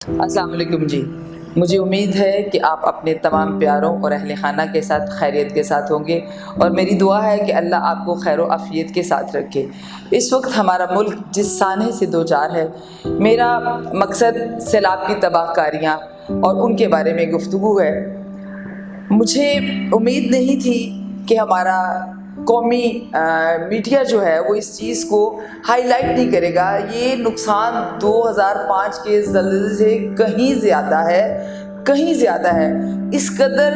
السلام علیکم جی. مجھے امید ہے کہ آپ اپنے تمام پیاروں اور اہل خانہ کے ساتھ خیریت کے ساتھ ہوں گے، اور میری دعا ہے کہ اللہ آپ کو خیر و عافیت کے ساتھ رکھے. اس وقت ہمارا ملک جس سانحے سے دوچار ہے، میرا مقصد سیلاب کی تباہ کاریاں اور ان کے بارے میں گفتگو ہے. مجھے امید نہیں تھی کہ ہمارا قومی میڈیا جو ہے وہ اس چیز کو ہائی لائٹ نہیں کرے گا. یہ نقصان 2005 کے زلزلے سے کہیں زیادہ ہے. اس قدر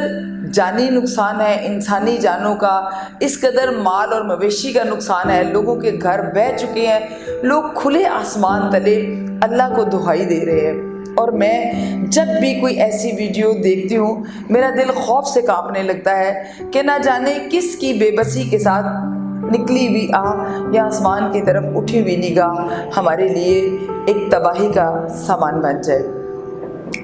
جانی نقصان ہے انسانی جانوں کا، اس قدر مال اور مویشی کا نقصان ہے. لوگوں کے گھر بہہ چکے ہیں، لوگ کھلے آسمان تلے اللہ کو دہائی دے رہے ہیں. اور میں جب بھی کوئی ایسی ویڈیو دیکھتی ہوں میرا دل خوف سے کانپنے لگتا ہے کہ نہ جانے کس کی بے بسی کے ساتھ نکلی ہوئی آہ یا آسمان کی طرف اٹھی ہوئی نگاہ ہمارے لیے ایک تباہی کا سامان بن جائے.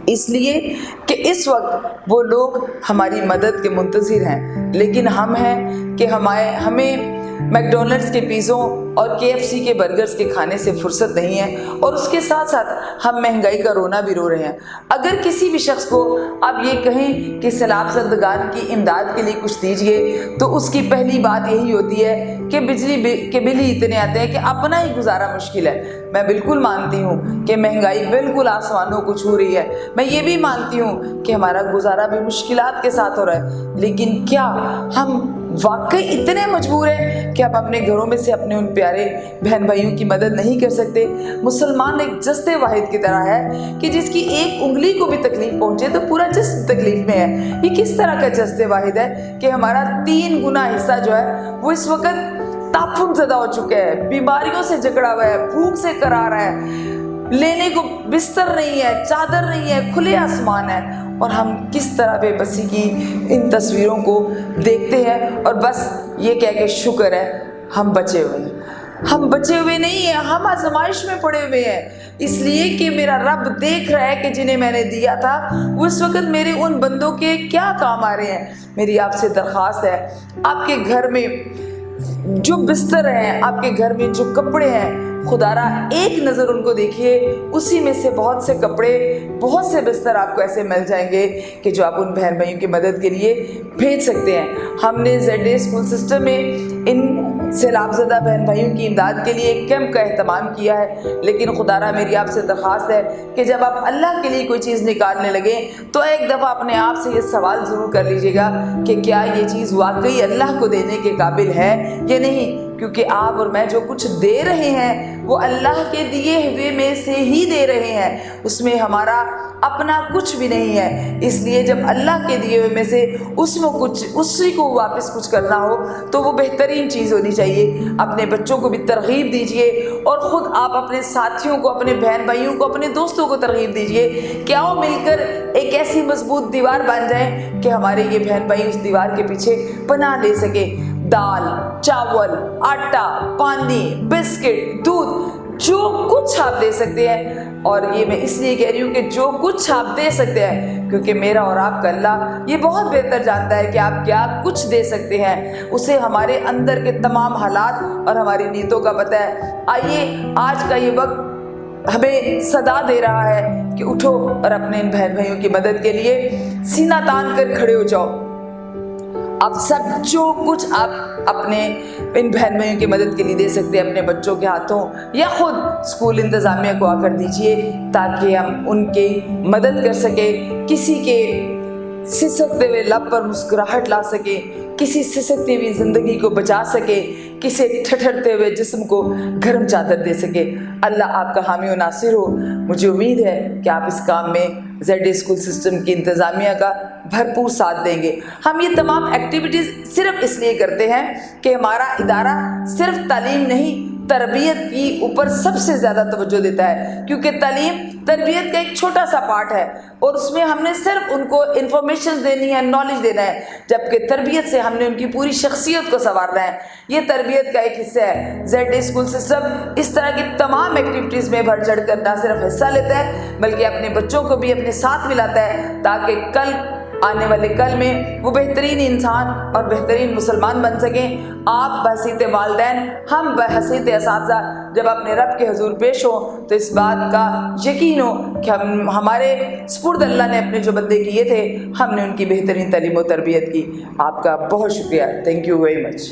اس لیے کہ اس وقت وہ لوگ ہماری مدد کے منتظر ہیں، لیکن ہم ہیں کہ ہمیں میک ڈونلڈس کے پیزوں اور KFC کے برگرز کے کھانے سے فرصت نہیں ہے، اور اس کے ساتھ ساتھ ہم مہنگائی کا رونا بھی رو رہے ہیں. اگر کسی بھی شخص کو آپ یہ کہیں کہ سیلاب زدگان کی امداد کے لیے کچھ دیجئے، تو اس کی پہلی بات یہی ہوتی ہے کہ بجلی کے بل ہی اتنے آتے ہیں کہ اپنا ہی گزارا مشکل ہے. میں بالکل مانتی ہوں کہ مہنگائی بالکل آسمانوں کو چھو رہی ہے. میں یہ بھی مانتی ہوں کہ ہمارا گزارا بھی مشکلات کے ساتھ ہو رہا ہے، لیکن کیا ہم واقعی اتنے مجبور ہیں کہ آپ اپنے گھروں میں سے اپنے ان پیارے بہن بھائیوں کی مدد نہیں کر سکتے؟ مسلمان ایک جسد واحد کی طرح ہے کہ جس کی ایک انگلی کو بھی تکلیف پہنچے تو پورا جسم تکلیف میں ہے. یہ کس طرح کا جسد واحد ہے کہ ہمارا 3 گنا حصہ جو ہے وہ اس وقت تعفن زدہ ہو چکا ہے، بیماریوں سے جکڑا ہوا ہے، بھوک سے کرا رہا ہے، لینے کو بستر نہیں ہے، چادر نہیں ہے، کھلے آسمان ہے. اور ہم کس طرح بے بسی کی ان تصویروں کو دیکھتے ہیں اور بس یہ کہہ کے شکر ہے ہم بچے ہوئے ہیں. ہم بچے ہوئے نہیں ہیں، ہم آزمائش میں پڑے ہوئے ہیں، اس لیے کہ میرا رب دیکھ رہا ہے کہ جنہیں میں نے دیا تھا وہ اس وقت میرے ان بندوں کے کیا کام آ رہے ہیں. میری آپ سے درخواست ہے، آپ کے گھر میں جو بستر ہیں، آپ کے گھر میں جو کپڑے ہیں، خدا را ایک نظر ان کو دیکھیے، اسی میں سے بہت سے کپڑے، بہت سے بستر آپ کو ایسے مل جائیں گے کہ جو آپ ان بہن بھائیوں کی مدد کے لیے بھیج سکتے ہیں. ہم نے ZA اسکول سسٹم میں ان سیلاب زدہ بہن بھائیوں کی امداد کے لیے ایک کیمپ کا اہتمام کیا ہے، لیکن خدا را میری آپ سے درخواست ہے کہ جب آپ اللہ کے لیے کوئی چیز نکالنے لگیں تو ایک دفعہ اپنے آپ سے یہ سوال ضرور کر لیجئے گا کہ کیا یہ چیز واقعی اللہ کو دینے کے قابل ہے یا نہیں. کیونکہ آپ اور میں جو کچھ دے رہے ہیں وہ اللہ کے دیے ہوئے میں سے ہی دے رہے ہیں، اس میں ہمارا اپنا کچھ بھی نہیں ہے. اس لیے جب اللہ کے دیے ہوئے میں سے اسی کو واپس کچھ کرنا ہو تو وہ بہترین چیز ہونی چاہیے. اپنے بچوں کو بھی ترغیب دیجئے، اور خود آپ اپنے ساتھیوں کو، اپنے بہن بھائیوں کو، اپنے دوستوں کو ترغیب دیجئے کہ آؤ مل کر ایک ایسی مضبوط دیوار بن جائیں کہ ہمارے یہ بہن بھائی اس دیوار کے پیچھے پناہ لے سکے. دال، چاول، آٹا، پانی، بسکٹ، دودھ، جو کچھ آپ دے سکتے ہیں. اور یہ میں اس لیے کہہ رہی ہوں کہ جو کچھ آپ دے سکتے ہیں، کیونکہ میرا اور آپ کا اللہ یہ بہت بہتر جانتا ہے کہ آپ کیا کچھ دے سکتے ہیں. اسے ہمارے اندر کے تمام حالات اور ہماری نیتوں کا پتہ ہے. آئیے آج کا یہ وقت ہمیں صدا دے رہا ہے کہ اٹھو اور اپنے ان بہن بھائیوں کی مدد کے لیے سینہ تان کر کھڑے ہو جاؤ. آپ سب جو کچھ آپ اپنے ان بہن بھائیوں کی مدد کے لیے دے سکتے ہیں اپنے بچوں کے ہاتھوں یا خود اسکول انتظامیہ کو آ کر دیجئے تاکہ ہم ان کی مدد کر سکیں، کسی کے سسکتے ہوئے لب پر مسکراہٹ لا سکے، کسی سسکتی ہوئی زندگی کو بچا سکے، کسی ٹھٹھرتے ہوئے جسم کو گرم چادر دے سکے. اللہ آپ کا حامی و ناصر ہو. مجھے امید ہے کہ آپ اس کام میں ZA اسکول سسٹم کی انتظامیہ کا بھرپور ساتھ دیں گے. ہم یہ تمام ایکٹیویٹیز صرف اس لیے کرتے ہیں کہ ہمارا ادارہ صرف تعلیم نہیں، تربیت کی اوپر سب سے زیادہ توجہ دیتا ہے، کیونکہ تعلیم تربیت کا ایک چھوٹا سا پارٹ ہے اور اس میں ہم نے صرف ان کو انفارمیشن دینی ہے، نالج دینا ہے، جبکہ تربیت سے ہم نے ان کی پوری شخصیت کو سنوارنا ہے. یہ تربیت کا ایک حصہ ہے. ZA اسکول سسٹم اس طرح کی تمام ایکٹیویٹیز میں بڑھ چڑھ کر نہ صرف حصہ لیتا ہے بلکہ اپنے بچوں کو بھی اپنے ساتھ ملاتا ہے تاکہ کل آنے والے کل میں وہ بہترین انسان اور بہترین مسلمان بن سکیں. آپ بحیثیت والدین، ہم بحیثیت اساتذہ جب اپنے رب کے حضور پیش ہوں تو اس بات کا یقین ہو کہ ہمارے سپرد اللہ نے اپنے جو بندے کیے تھے، ہم نے ان کی بہترین تعلیم و تربیت کی. آپ کا بہت شکریہ. Thank you very much.